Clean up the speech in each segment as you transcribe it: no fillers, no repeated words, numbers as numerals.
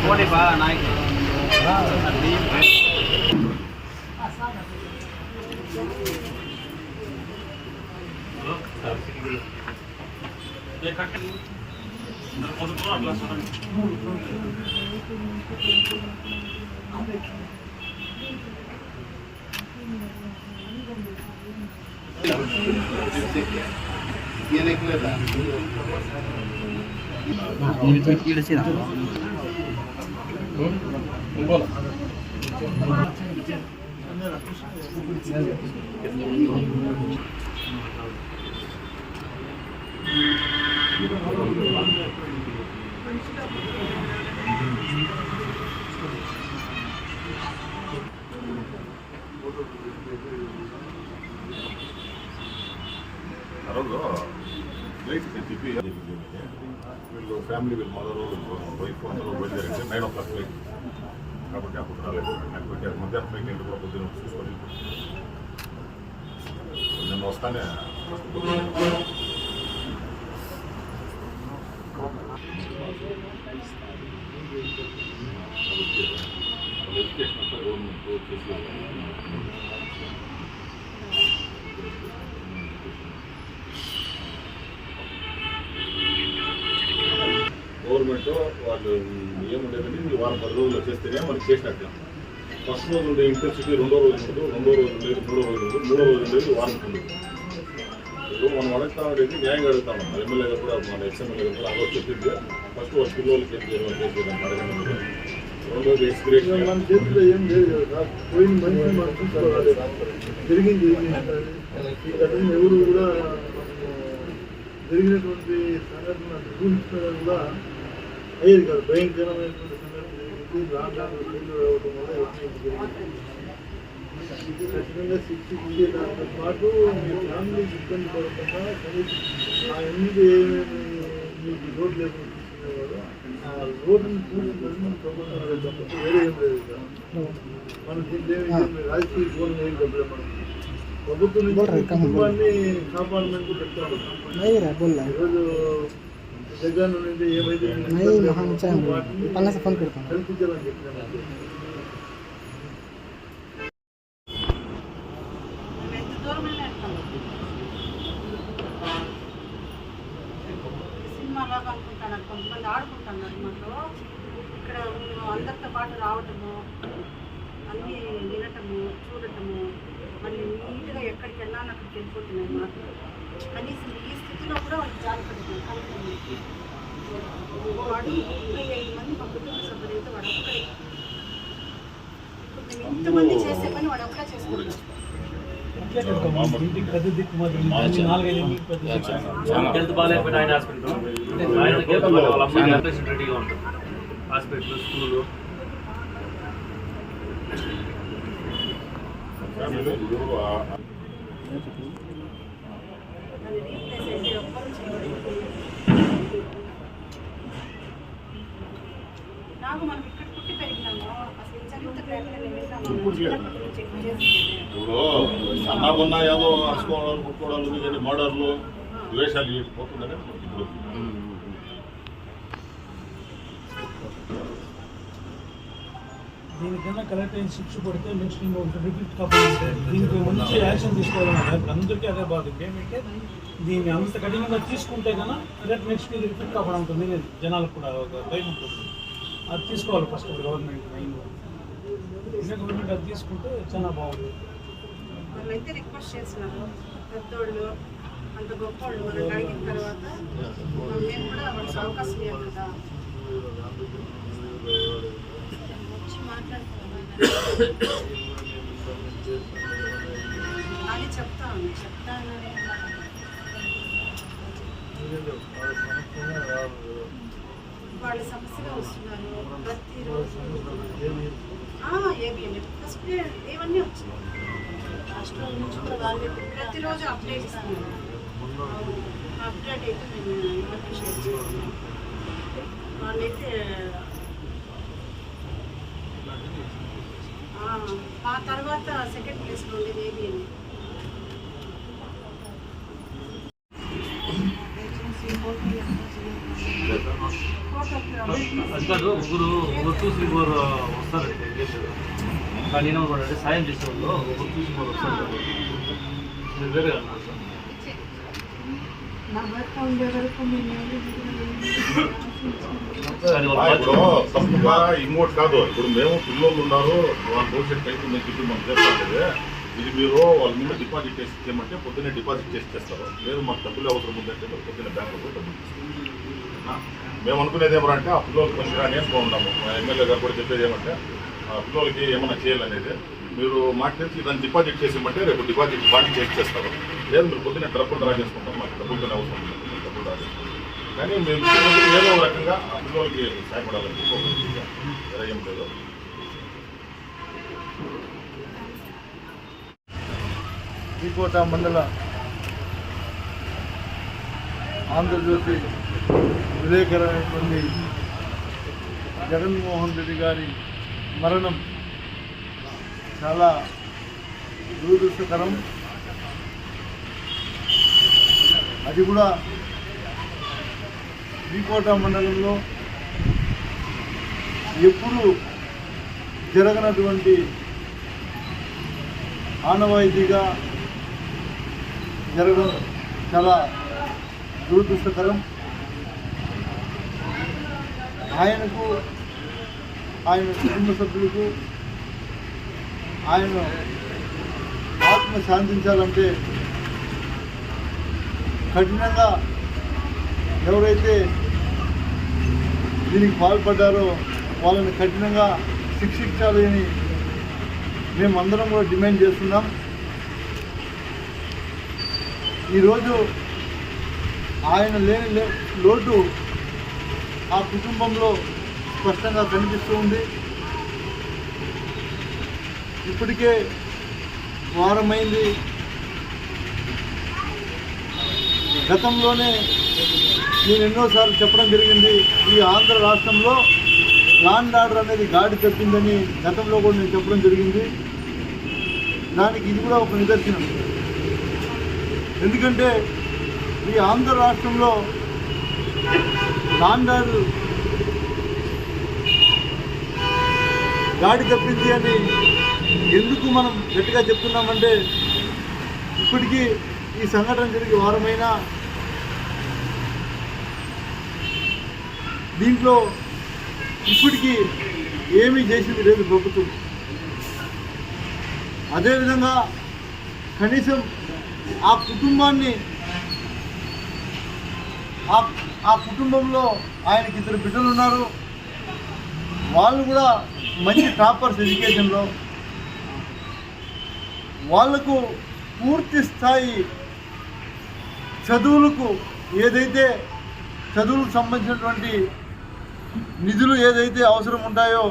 కోడి బాగా నాయకులు వీళ్ళు ఫ్యామిలీ వీళ్ళు మదర్ వైఫ్ అందరూ బయలుదేరంటే 9 o'clock ఫ్లైట్ కాబట్టి అప్పుడు రాలేదు. నాకు పెట్టారు మధ్యాహ్నం ఫ్లైట్ ఇంటి కూడా పొద్దున్న చూసుకొని నిన్న వస్తానే ఎడ్యుకేషన్ అంతా గవర్నమెంట్ చేసి గవర్నమెంట్ వాళ్ళు ఏముండేదంటే మీరు వారం 10 రోజులు చేస్తేనే మనకి చేసినట్టు. ఫస్ట్ రోజు ఉండే ఇంటెన్సిటీ రెండో రోజు ఉండదు, రెండో రోజు లేదు, మూడో రోజు ఉండదు, మూడో రోజు ఉండేది వారం ఉండదు. ఇప్పుడు మనం అడుగుతా ఉండేది న్యాయంగా అడుగుతాం. ఎమ్మెల్యేగా కూడా మన ఎక్స్ఎమ్మెల్యేగా కూడా అలా చెప్పింది. ఫస్ట్ వాళ్ళు పిల్లలకి చేసేదాన్ని అడగండి. రెండోది ఎక్స్పిరేషన్ మన చేతిలో ఏం లేదు కదా, పోయిన మంచి మనం చూసుకోవాలి. జరిగింది ఎవరు కూడా జరిగినటువంటి సంఘటన చూపించడం కూడా అయ్యేది కాదు. భయంకరమైనటువంటి సంఘటన జరిగింది. రావడం వల్ల ఖచ్చితంగా శిక్ష ఇచ్చే దాంతో పాటు మీ ఫ్యామిలీ ఇబ్బంది పడకుండా కనీసం ఆ ఎనిమిది ఏమేమి మీకు రోడ్లు లేకుండా తీసుకునేవారు ఆ రోడ్డుని పూర్తి మనం ప్రభుత్వం తప్పదు, వేరే ఏం లేదు కదా. మనం దీంట్లో రాజకీయ గోల్ ఏం చెప్పలేదు. మనం ప్రభుత్వం నుంచి కుటుంబాన్ని కాపాడమని కూడా చెప్తాను. ఈరోజు జగన్ నుండి ఏమైతే కల్పించాలని చెప్పినాను. సినిమాలాగా అనుకుంటాను, కొంతమంది ఆడుకుంటున్నారు మనలో. ఇక్కడ అందరితో పాటు రావటము, అన్నీ వినటము, చూడటము, మళ్ళీ నీట్గా ఎక్కడికి వెళ్ళాలని అక్కడికి వెళ్ళిపోతున్నాయి మాకు. కనీసం ఈ స్థితిలో కూడా వాళ్ళు జాగ్రత్తగా కలుగుతుంది. వాడు 35 మంది మా కుటుంబ సభ్యులైతే వాడు ఒక్కడే. ఇప్పుడు మేము ఇంతమంది చేసే పని వాడు ఒక్కడే చేసుకుంటాం. హెల్త్ బాగాలేకపోయినా ఆయన హాస్పిటల్ రెడీగా ఉంటుంది. హాస్పిటల్, స్కూలు నాకు మనం ఇక్కడ పుట్టి పెరిగినాము. అసలు ఇప్పుడు సన్నాగున్నా ఏదో అరుచుకోవడాలు, కొట్టుకోవడాలు, కానీ మర్డర్లు, ద్వేషాలు పోతుందని ఇప్పుడు దీనికన్నా కలెక్టర్ శిక్ష పడితే నెక్స్ట్ రిపీట్ కాకపోతే దీనికి మంచి యాక్షన్ తీసుకోవాలన్నారు. ఇప్పుడు అందరికీ అదే బాధ. ఏమంటే దీన్ని అంత కఠినంగా తీసుకుంటే కన్నా రేపు నెక్స్ట్ ఇది రిపీట్ కాకుండా ఉంటుంది. జనాలకు కూడా ఒక భయం ఉంటుంది. అది తీసుకోవాలి ఫస్ట్ గవర్నమెంట్ మెయిన్గా. గవర్నమెంట్ అది తీసుకుంటే చాలా బాగుంటుంది. వాళ్ళైతే రిక్వెస్ట్ చేస్తున్నారు, పెద్దోళ్ళు అంత గొప్పవాళ్ళు మనం అడిగిన తర్వాత మేము కూడా వాళ్ళకి అవకాశం ఇవ్వాలి కదా. వచ్చి మాట్లాడుతున్నాం అని చెప్తాను. వాళ్ళ సమస్యగా వస్తున్నారు ప్రతిరోజు. ఏబిఎన్ ఫస్ట్ ఇవన్నీ వచ్చినాయి. ఫస్ట్ రోజు నుంచి కూడా వాళ్ళు ప్రతిరోజు అప్డేట్ ఇస్తున్నారు. అప్డేట్ అయితే మేము ఎవరికి షేర్ చేస్తున్నాం. వాళ్ళైతే ఆ తర్వాత సెకండ్ ప్లేస్లో ఉండేది ఏబిఎన్. అది కాదు ఒకరు చూసి ఇంకోరు వస్తారంటే కానీ కూడా అంటే సాయం చేసేవాళ్ళు ఒకరు చూసి ఇంకోరు వస్తారు మీరు వేరే అన్నారు నా భర్త ఉండే వరకు కానీ వాళ్ళ ఇప్పుడు తప్పుగా ఇంకోటి కాదు. ఇప్పుడు మేము పిల్లలు ఉన్నారు, వాళ్ళ భవిష్యత్తు అయితే మేము చెప్పి మనం చేస్తాం. ఇది మీరు వాళ్ళ ముందు డిపాజిట్ చేసి ఇచ్చేయమంటే పొద్దున్నే డిపాజిట్ చేసి చేస్తారు. లేదు మాకు డబ్బులు అవసరం ఉందంటే మీరు పొద్దున్నే బ్యాంకులో డబ్బులు ఇస్తాం. మేము అనుకునేది ఏమంటే ఆ పిల్లలకి మంచిగా నేర్చుకున్నాము. మా ఎమ్మెల్యే గారు కూడా చెప్పేది ఏమంటే ఆ పిల్లలకి ఏమైనా చేయాలనేది మీరు మాకు తెలిసి దాన్ని డిపాజిట్ చేసేయమంటే రేపు డిపాజిట్ బాండ్ చేసి చేస్తారు. లేదు మీరు పొద్దున్నే డబ్బులు డ్రా చేసుకుంటాం, మాకు డబ్బులతోనే అవసరం ఉంటుంది, డబ్బులు డ్రా చేసుకుంటాం. కానీ మేము ఏదో ఒక రకంగా ఆ పిల్లలకి సహాయపడాలని చెప్పి ఏం లేదు. శ్రీకోట మండల ఆంధ్రజ్యోతి విలేకరైనటువంటి జగన్మోహన్ రెడ్డి గారి మరణం చాలా దురదృష్టకరం. అది కూడా శ్రీకోట మండలంలో ఎప్పుడు జరగనటువంటి ఆనవాయితీగా జరగడం చాలా దురదృష్టకరం. ఆయనకు, ఆయన కుటుంబ సభ్యులకు ఆయన ఆత్మ శాంతించాలంటే కఠినంగా ఎవరైతే దీనికి పాల్పడ్డారో వాళ్ళని కఠినంగా శిక్షించాలని మేమందరం కూడా డిమాండ్ చేస్తున్నాం. ఈరోజు ఆయన లేని లోటు ఆ కుటుంబంలో స్పష్టంగా కనిపిస్తూ ఉంది. ఇప్పటికే వారమైంది. గతంలోనే నేను ఎన్నోసార్లు చెప్పడం జరిగింది, ఈ ఆంధ్ర రాష్ట్రంలో లాండ్ ఆర్డర్ అనేది గాడి తప్పిందని గతంలో కూడా నేను చెప్పడం జరిగింది. దానికి ఇది కూడా ఒక నిదర్శనం. ఎందుకంటే ఈ ఆంధ్ర రాష్ట్రంలో లాండ్ ఆర్డర్ గాడి తప్పింది అని ఎందుకు మనం గట్టిగా చెప్తున్నామంటే ఇప్పటికీ ఈ సంఘటన జరిగి వారమైనా దీంట్లో ఇప్పటికీ ఏమీ చేసింది లేదు ప్రభుత్వం. అదేవిధంగా కనీసం ఆ కుటుంబాన్ని ఆ కుటుంబంలో ఆయనకి 2 బిడ్డలు ఉన్నారు. వాళ్ళు కూడా మంచి టాపర్స్ ఎడ్యుకేషన్లో. వాళ్లకు పూర్తి స్థాయి చదువులకు ఏదైతే చదువులకు సంబంధించినటువంటి నిధులు ఏదైతే అవసరం ఉంటాయో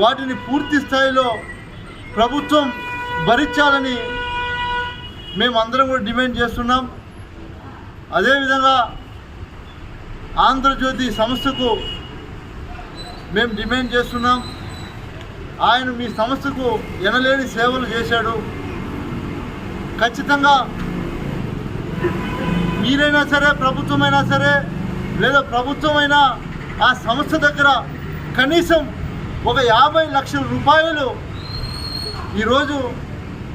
వాటిని పూర్తి స్థాయిలో ప్రభుత్వం భరించాలని మేమందరం కూడా డిమాండ్ చేస్తున్నాం. అదేవిధంగా ఆంధ్రజ్యోతి సంస్థకు మేము డిమాండ్ చేస్తున్నాం. ఆయన మీ సంస్థకు ఎనలేని సేవలు చేశాడు. ఖచ్చితంగా మీరైనా సరే, ప్రభుత్వమైనా సరే, లేదా ప్రభుత్వమైనా ఆ సంస్థ దగ్గర కనీసం ఒక 50 లక్షల రూపాయలు ఈరోజు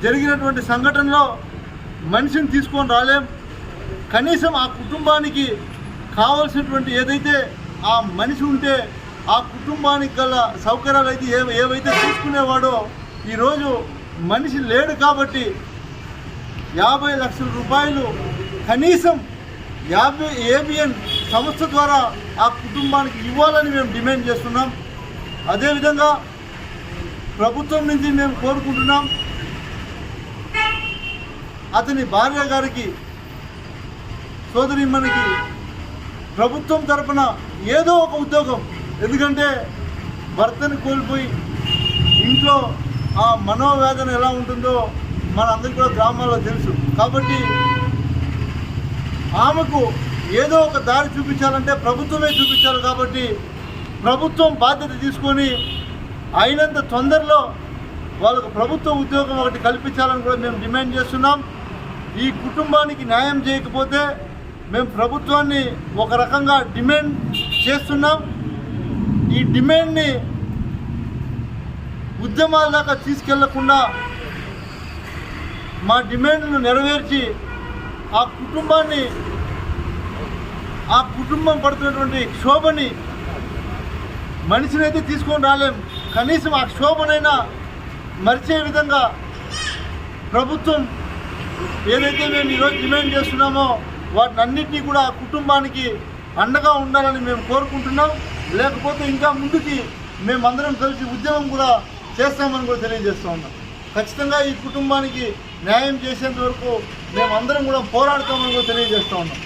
జరిగినటువంటి సంఘటనలో మనిషిని తీసుకొని రాలేం. కనీసం ఆ కుటుంబానికి కావాల్సినటువంటి ఏదైతే ఆ మనిషి ఉంటే ఆ కుటుంబానికి గల సౌకర్యాలు అయితే ఏవైతే తీసుకునేవాడో ఈరోజు మనిషి లేడు. కాబట్టి 50 లక్షల రూపాయలు కనీసం ABN సంస్థ ద్వారా ఆ కుటుంబానికి ఇవ్వాలని మేము డిమాండ్ చేస్తున్నాం. అదేవిధంగా ప్రభుత్వం నుంచి మేము కోరుకుంటున్నాం, అతని భార్య గారికి, సోదరిమ్మనికి ప్రభుత్వం తరపున ఏదో ఒక ఉద్యోగం. ఎందుకంటే భర్తను కోల్పోయి ఇంట్లో ఆ మనోవేదన ఎలా ఉంటుందో మనందరికీ కూడా గ్రామాల్లో తెలుసు. కాబట్టి ఆమెకు ఏదో ఒక దారి చూపించాలంటే ప్రభుత్వమే చూపించాలి. కాబట్టి ప్రభుత్వం బాధ్యత తీసుకొని అయినంత తొందరలో వాళ్ళకు ప్రభుత్వ ఉద్యోగం ఒకటి కల్పించాలని కూడా మేము డిమాండ్ చేస్తున్నాం. ఈ కుటుంబానికి న్యాయం చేయకపోతే మేము ప్రభుత్వాన్ని ఒక రకంగా డిమాండ్ చేస్తున్నాం. ఈ డిమాండ్ని ఉద్యమాల దాకా తీసుకెళ్లకుండా మా డిమాండ్ను నెరవేర్చి ఆ కుటుంబం పడుతున్నటువంటి క్షోభని మనిషినైతే తీసుకొని రాలేం, కనీసం ఆ క్షోభనైనా మరిచే విధంగా ప్రభుత్వం ఏదైతే మేము ఈరోజు డిమాండ్ చేస్తున్నామో వాటిని అన్నింటినీ కూడా ఆ కుటుంబానికి అండగా ఉండాలని మేము కోరుకుంటున్నాం. లేకపోతే ఇంకా ముందుకి మేమందరం కలిసి ఉద్యమం కూడా చేస్తామని కూడా తెలియజేస్తూ ఉన్నాం. ఖచ్చితంగా ఈ కుటుంబానికి న్యాయం చేసేంత వరకు మేమందరం కూడా పోరాడతామని కూడా తెలియజేస్తూ ఉన్నాం.